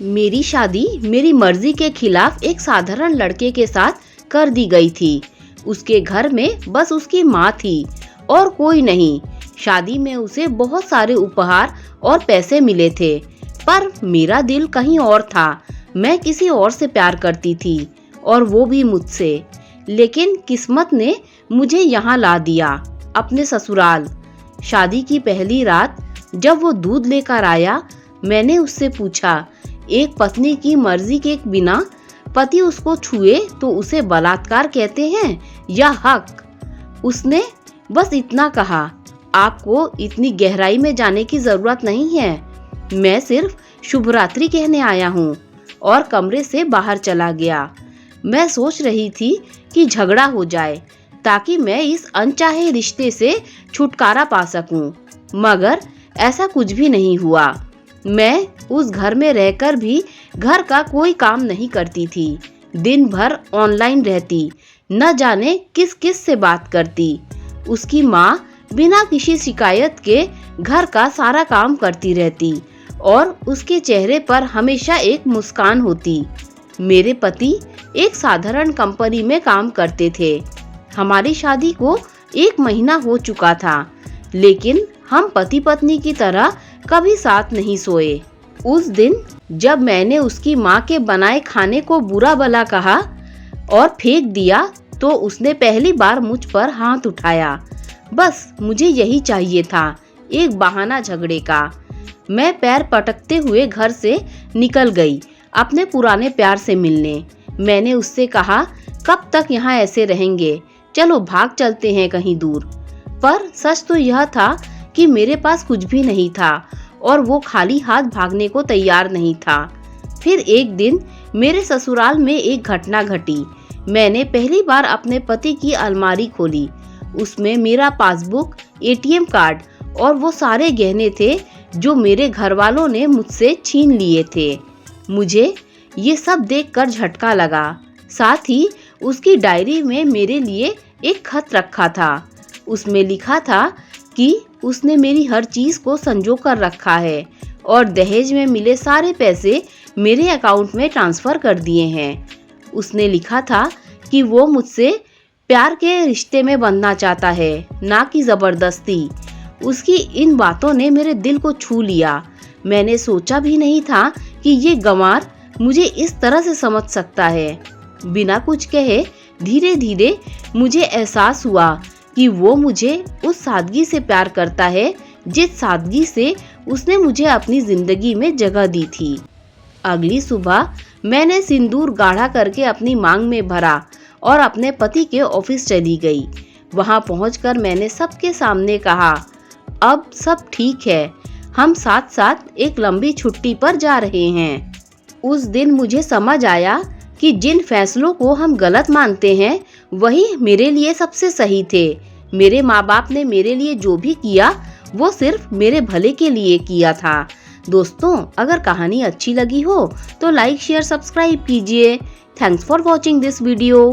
मेरी शादी मेरी मर्जी के खिलाफ एक साधारण लड़के के साथ कर दी गई थी। उसके घर में बस उसकी माँ थी और कोई नहीं। शादी में उसे बहुत सारे उपहार और पैसे मिले थे, पर मेरा दिल कहीं और था। मैं किसी और से प्यार करती थी और वो भी मुझसे। लेकिन किस्मत ने मुझे यहाँ ला दिया, अपने ससुराल। शादी की पहली रात जब वो दूध लेकर आया, मैंने उससे पूछा, एक पत्नी की मर्जी के बिना पति उसको छुए तो उसे बलात्कार कहते हैं या हक? उसने बस इतना कहा, आपको इतनी गहराई में जाने की जरूरत नहीं है, मैं सिर्फ शुभ रात्रि कहने आया हूँ, और कमरे से बाहर चला गया। मैं सोच रही थी कि झगड़ा हो जाए ताकि मैं इस अनचाहे रिश्ते से छुटकारा पा सकूं, मगर ऐसा कुछ भी नहीं हुआ। मैं उस घर में रहकर भी घर का कोई काम नहीं करती थी। दिन भर ऑनलाइन रहती, न जाने किस किस से बात करती। उसकी माँ बिना किसी शिकायत के घर का सारा काम करती रहती और उसके चेहरे पर हमेशा एक मुस्कान होती। मेरे पति एक साधारण कंपनी में काम करते थे। हमारी शादी को 1 महीना हो चुका था, लेकिन हम पति पत्नी की तरह कभी साथ नहीं सोए। उस दिन जब मैंने उसकी माँ के बनाए खाने को बुरा भला कहा और फेंक दिया, तो उसने पहली बार मुझ पर हाथ उठाया। बस मुझे यही चाहिए था, एक बहाना झगड़े का। मैं पैर पटकते हुए घर से निकल गई अपने पुराने प्यार से मिलने। मैंने उससे कहा, कब तक यहाँ ऐसे रहेंगे, चलो भाग चलते हैं कहीं दूर। पर सच तो यह था कि मेरे पास कुछ भी नहीं था और वो खाली हाथ भागने को तैयार नहीं था। फिर एक दिन मेरे ससुराल में एक घटना घटी। मैंने पहली बार अपने पति की अलमारी खोली। उसमें मेरा पासबुक, एटीएम कार्ड और वो सारे गहने थे जो मेरे घर वालों ने मुझसे छीन लिए थे। मुझे ये सब देखकर झटका लगा। साथ ही उसकी डायरी में मेरे लिए एक खत रखा था। उसमें लिखा था कि उसने मेरी हर चीज को संजो कर रखा है और दहेज में मिले सारे पैसे मेरे अकाउंट में ट्रांसफर कर दिए हैं। उसने लिखा था कि वो मुझसे प्यार के रिश्ते में बंधना चाहता है, ना कि जबरदस्ती। उसकी इन बातों ने मेरे दिल को छू लिया। मैंने सोचा भी नहीं था कि ये गंवार मुझे इस तरह से समझ सकता है। बिना कुछ कहे धीरे धीरे मुझे एहसास हुआ कि वो मुझे उस सादगी से प्यार करता है जिस सादगी से उसने मुझे अपनी जिंदगी में जगह दी थी। अगली सुबह मैंने सिंदूर गाढ़ा करके अपनी मांग में भरा और अपने पति के ऑफिस चली गई। वहां पहुंचकर मैंने सबके सामने कहा, अब सब ठीक है, हम साथ साथ एक लंबी छुट्टी पर जा रहे हैं। उस दिन मुझे समझ आया कि जिन फैसलों को हम गलत मानते हैं वही मेरे लिए सबसे सही थे। मेरे माँ बाप ने मेरे लिए जो भी किया वो सिर्फ मेरे भले के लिए किया था। दोस्तों, अगर कहानी अच्छी लगी हो तो लाइक, शेयर, सब्सक्राइब कीजिए। Thanks for watching this video.